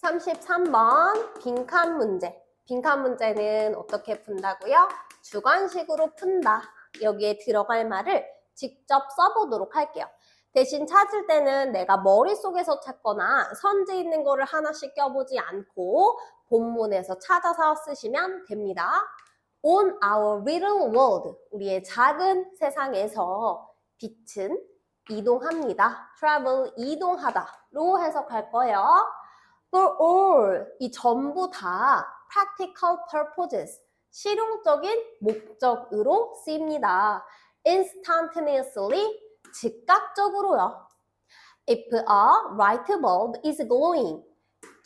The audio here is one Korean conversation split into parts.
33번 빈칸 문제. 빈칸 문제는 어떻게 푼다고요? 주관식으로 푼다. 여기에 들어갈 말을 직접 써보도록 할게요. 대신 찾을 때는 내가 머릿속에서 찾거나 선지 있는 거를 하나씩 껴보지 않고 본문에서 찾아서 쓰시면 됩니다. On our little world, 우리의 작은 세상에서 빛은 이동합니다. travel, 이동하다로 해석할 거예요. For all, 이 전부 다 practical purposes, 실용적인 목적으로 쓰입니다. Instantaneously, 즉각적으로요. If a light bulb is glowing,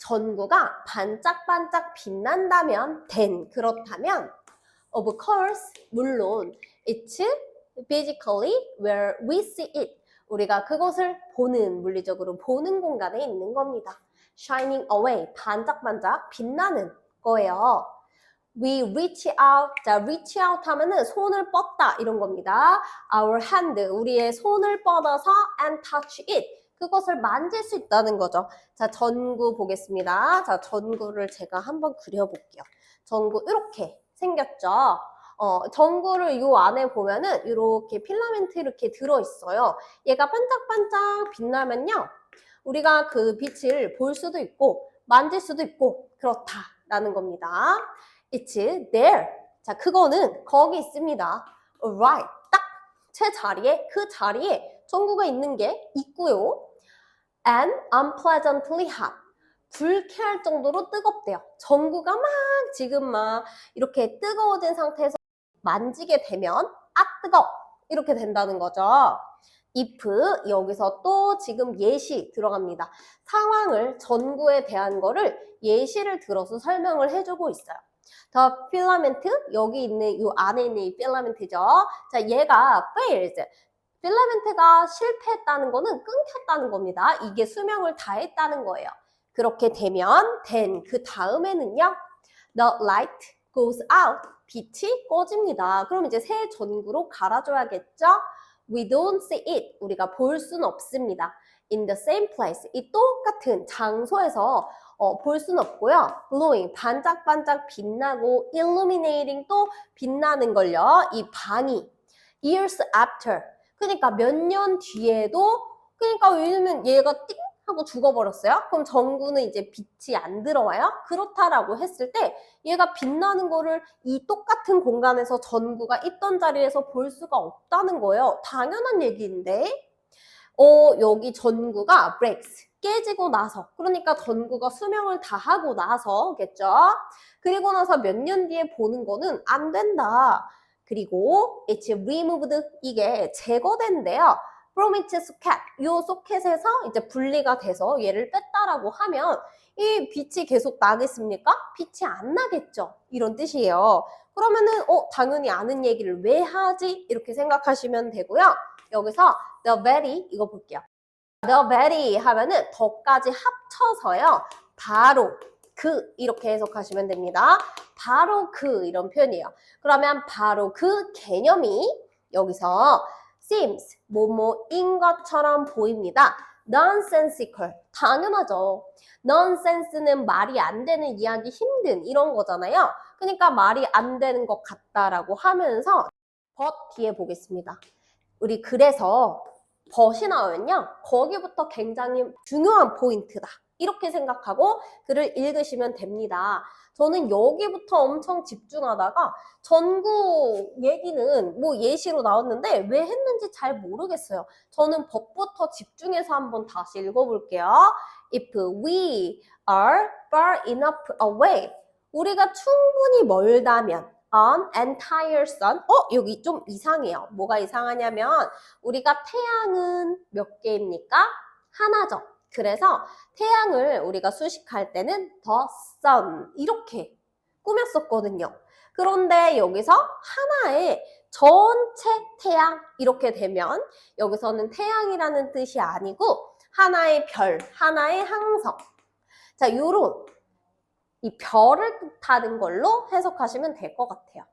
전구가 반짝반짝 빛난다면, then, 그렇다면, of course, 물론, it's physically where we see it. 우리가 그것을 보는, 물리적으로 보는 공간에 있는 겁니다. Shining away, 반짝반짝 빛나는 거예요. We reach out, 자, reach out 하면은 손을 뻗다 이런 겁니다. Our hand, 우리의 손을 뻗어서 and touch it, 그것을 만질 수 있다는 거죠. 자, 전구 보겠습니다. 자, 전구를 제가 한번 그려볼게요. 전구 이렇게 생겼죠. 전구를 요 안에 보면은 이렇게 필라멘트 이렇게 들어있어요. 얘가 반짝반짝 빛나면요, 우리가 그 빛을 볼 수도 있고 만질 수도 있고 그렇다라는 겁니다. It's there. 자, 그거는 거기 있습니다. Right. 딱 제 자리에, 그 자리에 전구가 있는 게 있고요. And unpleasantly hot. 불쾌할 정도로 뜨겁대요. 전구가 막 지금 막 이렇게 뜨거워진 상태에서 만지게 되면 뜨거워 이렇게 된다는 거죠. if, 여기서 또 지금 예시 들어갑니다. 상황을, 전구에 대한 거를 예시를 들어서 설명을 해주고 있어요. The filament, 여기 있는 이 안에 있는 이 필라멘트죠. 자, 얘가 fails. 필라멘트가 실패했다는 거는 끊겼다는 겁니다. 이게 수명을 다했다는 거예요. 그렇게 되면 then, 그 다음에는요, the light goes out. 빛이 꺼집니다. 그럼 이제 새 전구로 갈아줘야겠죠? We don't see it. 우리가 볼 수는 없습니다. In the same place. 이 똑같은 장소에서 볼 수는 없고요. glowing, 반짝반짝 빛나고 illuminating, 또 빛나는 걸요. 이 방이 years after. 그러니까 몇 년 뒤에도, 그러니까 왜냐면 얘가 띵 하고 죽어버렸어요. 그럼 전구는 이제 빛이 안 들어와요. 그렇다라고 했을 때 얘가 빛나는 거를 이 똑같은 공간에서 전구가 있던 자리에서 볼 수가 없다는 거예요. 당연한 얘기인데 여기 전구가 breaks, 깨지고 나서, 그러니까 전구가 수명을 다하고 나서겠죠. 그리고 나서 몇 년 뒤에 보는 거는 안 된다. 그리고 it's removed, 이게 제거된대요. from its socket, 이 소켓에서 이제 분리가 돼서 얘를 뺐다라고 하면 이 빛이 계속 나겠습니까? 빛이 안 나겠죠. 이런 뜻이에요. 그러면은 당연히 아는 얘기를 왜 하지? 이렇게 생각하시면 되고요. 여기서 the very, 이거 볼게요. the very 하면은 더까지 합쳐서요. 바로 그, 이렇게 해석하시면 됩니다. 바로 그, 이런 표현이에요. 그러면 바로 그 개념이 여기서 seems, 뭐뭐인 것처럼 보입니다. nonsensical, 당연하죠. nonsense는 말이 안 되는, 이해하기 힘든 이런 거잖아요. 그러니까 말이 안 되는 것 같다라고 하면서 but 뒤에 보겠습니다. 우리 그래서 but이 나오면요, 거기부터 굉장히 중요한 포인트다. 이렇게 생각하고 글을 읽으시면 됩니다. 저는 여기부터 엄청 집중하다가 전구 얘기는 뭐 예시로 나왔는데 왜 했는지 잘 모르겠어요. 저는 법부터 집중해서 한번 다시 읽어볼게요. If we are far enough away, 우리가 충분히 멀다면 an entire sun, 여기 좀 이상해요. 뭐가 이상하냐면 우리가 태양은 몇 개입니까? 하나죠. 그래서 태양을 우리가 수식할 때는 the sun 이렇게 꾸몄었거든요. 그런데 여기서 하나의 전체 태양 이렇게 되면 여기서는 태양이라는 뜻이 아니고 하나의 별, 하나의 항성. 자, 요런 이 별을 뜻하는 걸로 해석하시면 될 것 같아요.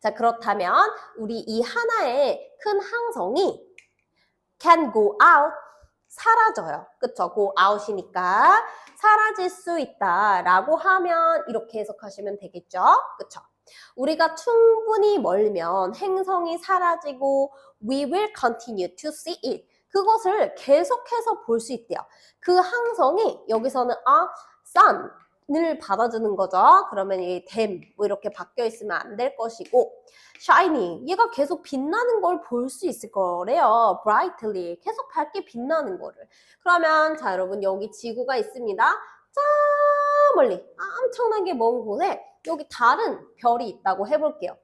자, 그렇다면 우리 이 하나의 큰 항성이 can go out, 사라져요. 그쵸? go out이니까 사라질 수 있다라고 하면 이렇게 해석하시면 되겠죠? 그쵸? 우리가 충분히 멀면 행성이 사라지고 we will continue to see it. 그것을 계속해서 볼 수 있대요. 그 항성이 여기서는 sun을 받아주는 거죠. 그러면 이 them 뭐 이렇게 바뀌어 있으면 안 될 것이고 shining 얘가 계속 빛나는 걸 볼 수 있을 거래요. brightly 계속 밝게 빛나는 거를. 그러면 자 여러분 여기 지구가 있습니다. 저 멀리 엄청나게 먼 곳에 여기 다른 별이 있다고 해볼게요.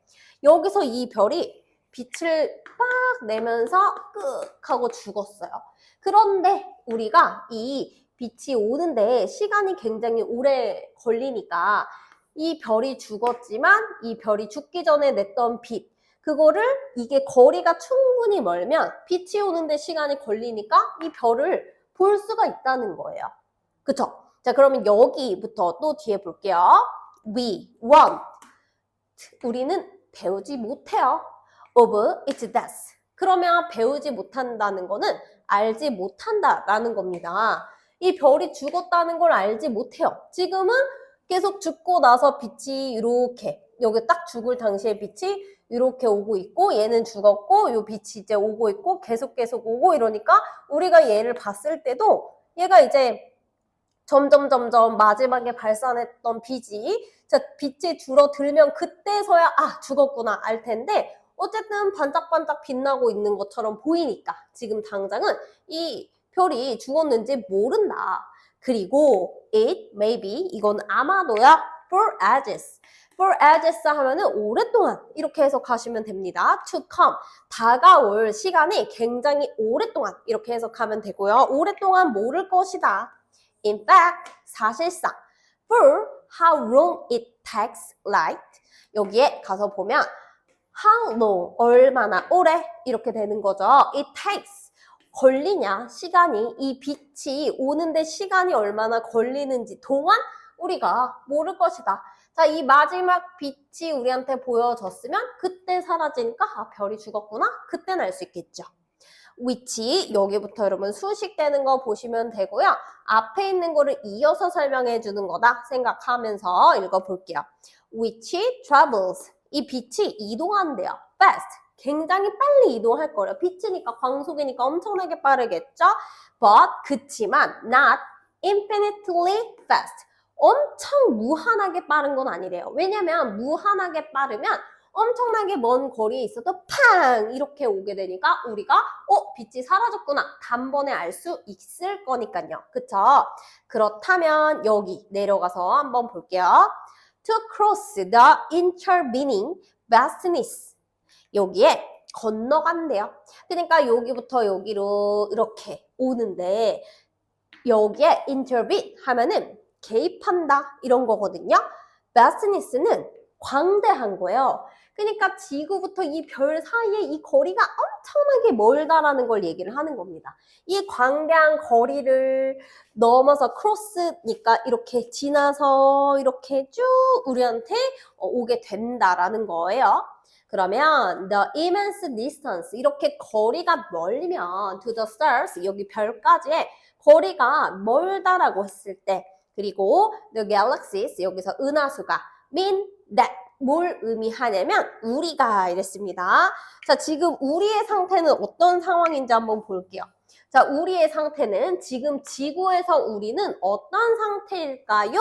여기서 이 별이 빛을 빡 내면서 끄 하고 죽었어요. 그런데 우리가 이 빛이 오는데 시간이 굉장히 오래 걸리니까 이 별이 죽었지만 이 별이 죽기 전에 냈던 빛 그거를 이게 거리가 충분히 멀면 빛이 오는데 시간이 걸리니까 이 별을 볼 수가 있다는 거예요. 그쵸? 자 그러면 여기부터 또 뒤에 볼게요. We want 우리는 배우지 못해요. of its death 그러면 배우지 못한다는 거는 알지 못한다라는 겁니다. 이 별이 죽었다는 걸 알지 못해요. 지금은 계속 죽고 나서 빛이 이렇게 여기 딱 죽을 당시에 빛이 이렇게 오고 있고 얘는 죽었고 요 빛이 이제 오고 있고 계속 오고 이러니까 우리가 얘를 봤을 때도 얘가 이제 점점 마지막에 발산했던 빛이 빛이 줄어들면 그때서야 죽었구나 알 텐데 어쨌든 반짝반짝 빛나고 있는 것처럼 보이니까 지금 당장은 이 별이 죽었는지 모른다. 그리고 it, maybe 이건 아마도야 for ages. for ages 하면은 오랫동안 이렇게 해석하시면 됩니다. to come 다가올 시간이 굉장히 오랫동안 이렇게 해석하면 되고요. 오랫동안 모를 것이다. In fact, 사실상 for how long it takes light 여기에 가서 보면 how long, 얼마나 오래 이렇게 되는 거죠. It takes, 걸리냐, 시간이 이 빛이 오는데 시간이 얼마나 걸리는지 동안 우리가 모를 것이다. 자, 이 마지막 빛이 우리한테 보여졌으면 그때 사라지니까 별이 죽었구나? 그때는 알 수 있겠죠. which 여기부터 여러분 수식되는 거 보시면 되고요. 앞에 있는 거를 이어서 설명해 주는 거다 생각하면서 읽어볼게요. which travels 이 빛이 이동한대요. fast 굉장히 빨리 이동할 거래요. 빛이니까 광속이니까 엄청나게 빠르겠죠. but 그치만 not infinitely fast 엄청 무한하게 빠른 건 아니래요. 왜냐면 무한하게 빠르면 엄청나게 먼 거리에 있어도 팡 이렇게 오게 되니까 우리가 빛이 사라졌구나 단번에 알 수 있을 거니까요. 그쵸? 그렇다면 여기 내려가서 한번 볼게요. To cross the intervening vastness 여기에 건너간대요. 그러니까 여기부터 여기로 이렇게 오는데 여기에 intervene 하면은 개입한다 이런 거거든요. vastness는 광대한 거예요. 그러니까 지구부터 이 별 사이에 이 거리가 엄청나게 멀다라는 걸 얘기를 하는 겁니다. 이 광대한 거리를 넘어서 크로스니까 이렇게 지나서 이렇게 쭉 우리한테 오게 된다라는 거예요. 그러면 the immense distance 이렇게 거리가 멀면 to the stars 여기 별까지의 거리가 멀다라고 했을 때 그리고 the galaxies 여기서 은하수가 mean that 뭘 의미하냐면 우리가 이랬습니다. 자, 지금 우리의 상태는 어떤 상황인지 한번 볼게요. 자, 우리의 상태는 지금 지구에서 우리는 어떤 상태일까요?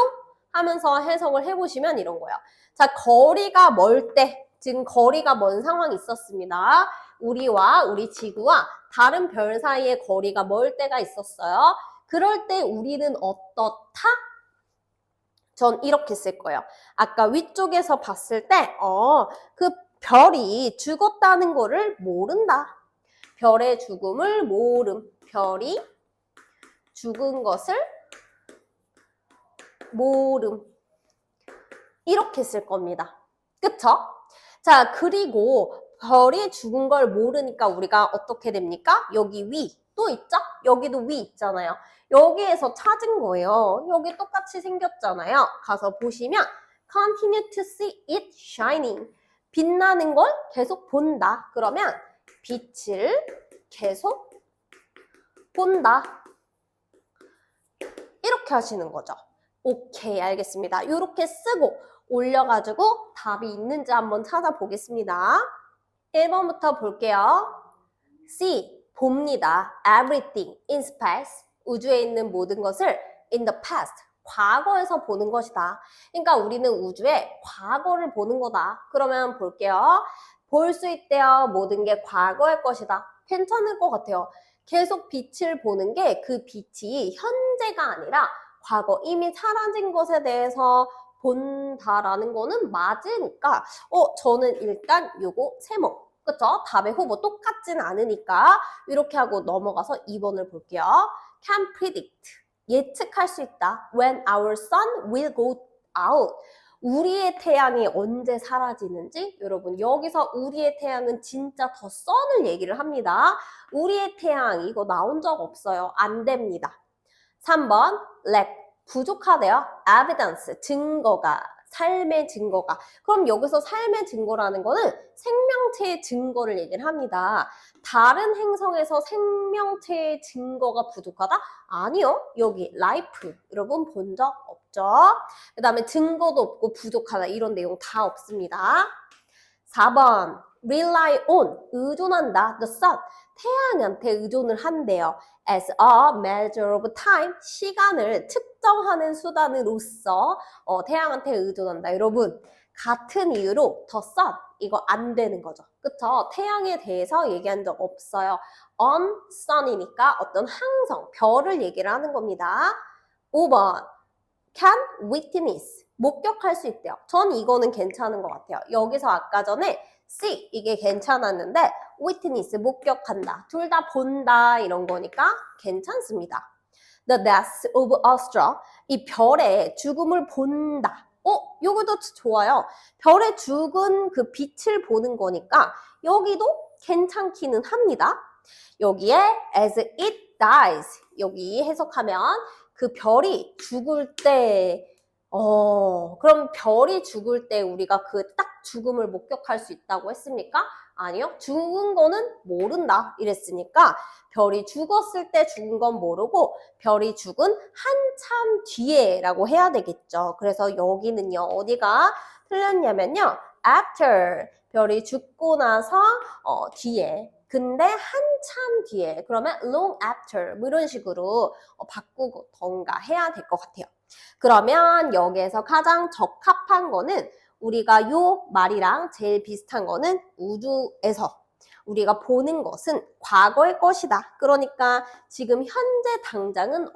하면서 해석을 해보시면 이런 거예요. 자, 거리가 멀 때, 지금 거리가 먼 상황이 있었습니다. 우리와 우리 지구와 다른 별 사이의 거리가 멀 때가 있었어요. 그럴 때 우리는 어떻다? 전 이렇게 쓸 거예요. 아까 위쪽에서 봤을 때, 그 별이 죽었다는 거를 모른다. 별의 죽음을 모름. 별이 죽은 것을 모름. 이렇게 쓸 겁니다. 그쵸? 자, 그리고 별이 죽은 걸 모르니까 우리가 어떻게 됩니까? 여기 위 또 있죠? 여기도 위 있잖아요. 여기에서 찾은 거예요. 여기 똑같이 생겼잖아요. 가서 보시면 continue to see it shining. 빛나는 걸 계속 본다. 그러면 빛을 계속 본다. 이렇게 하시는 거죠. 오케이, 알겠습니다. 이렇게 쓰고 올려가지고 답이 있는지 한번 찾아보겠습니다. 1번부터 볼게요. C, 봅니다. Everything in space, 우주에 있는 모든 것을 in the past, 과거에서 보는 것이다. 그러니까 우리는 우주의 과거를 보는 거다. 그러면 볼게요. 볼 수 있대요. 모든 게 과거의 것이다. 괜찮을 것 같아요. 계속 빛을 보는 게 그 빛이 현재가 아니라 과거, 이미 사라진 것에 대해서 본다라는 거는 맞으니까 저는 일단 요거 세모, 그쵸? 답의 후보 똑같진 않으니까 이렇게 하고 넘어가서 2번을 볼게요. Can predict, 예측할 수 있다. When our sun will go out, 우리의 태양이 언제 사라지는지. 여러분, 여기서 우리의 태양은 진짜 더 sun을 얘기를 합니다. 우리의 태양 이거 나온 적 없어요. 안 됩니다. 3번 lack, 부족하대요. evidence, 증거가, 삶의 증거가. 그럼 여기서 삶의 증거라는 거는 생명체의 증거를 얘기를 합니다. 다른 행성에서 생명체의 증거가 부족하다? 아니요. 여기 life, 여러분 본 적 없죠? 그 다음에 증거도 없고 부족하다 이런 내용 다 없습니다. 4번 rely on, 의존한다. the sun, 태양한테 의존을 한대요. as a measure of time, 시간을 측정하는 수단으로서 태양한테 의존한다. 여러분, 같은 이유로 the sun, 이거 안 되는 거죠. 그쵸? 태양에 대해서 얘기한 적 없어요. on sun이니까 어떤 항성, 별을 얘기를 하는 겁니다. 5번 can witness, 목격할 수 있대요. 전 이거는 괜찮은 것 같아요. 여기서 아까 전에 see, 이게 괜찮았는데 witness, 목격한다. 둘 다 본다 이런 거니까 괜찮습니다. The death of a star, 이 별의 죽음을 본다. 요것도 좋아요. 별의 죽은 그 빛을 보는 거니까 여기도 괜찮기는 합니다. 여기에 as it dies, 여기 해석하면 그 별이 죽을 때 그럼 별이 죽을 때 우리가 그 딱 죽음을 목격할 수 있다고 했습니까? 아니요. 죽은 거는 모른다 이랬으니까 별이 죽었을 때 죽은 건 모르고 별이 죽은 한참 뒤에 라고 해야 되겠죠. 그래서 여기는요. 어디가 틀렸냐면요. after, 별이 죽고 나서 뒤에. 근데 한참 뒤에. 그러면 long after 뭐 이런 식으로 바꾸던가 해야 될 것 같아요. 그러면 여기에서 가장 적합한 거는 우리가 요 말이랑 제일 비슷한 거는 우주에서 우리가 보는 것은 과거의 것이다. 그러니까 지금 현재 당장은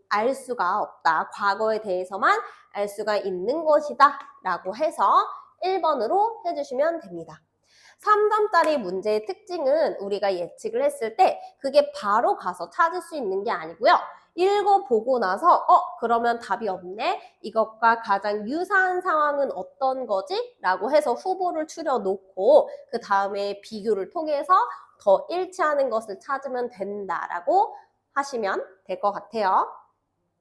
알 수가 없다. 과거에 대해서만 알 수가 있는 것이다. 라고 해서 1번으로 해주시면 됩니다. 3점짜리 문제의 특징은 우리가 예측을 했을 때 그게 바로 가서 찾을 수 있는 게 아니고요. 읽어보고 나서 그러면 답이 없네. 이것과 가장 유사한 상황은 어떤 거지? 라고 해서 후보를 추려놓고 그 다음에 비교를 통해서 더 일치하는 것을 찾으면 된다라고 하시면 될 것 같아요.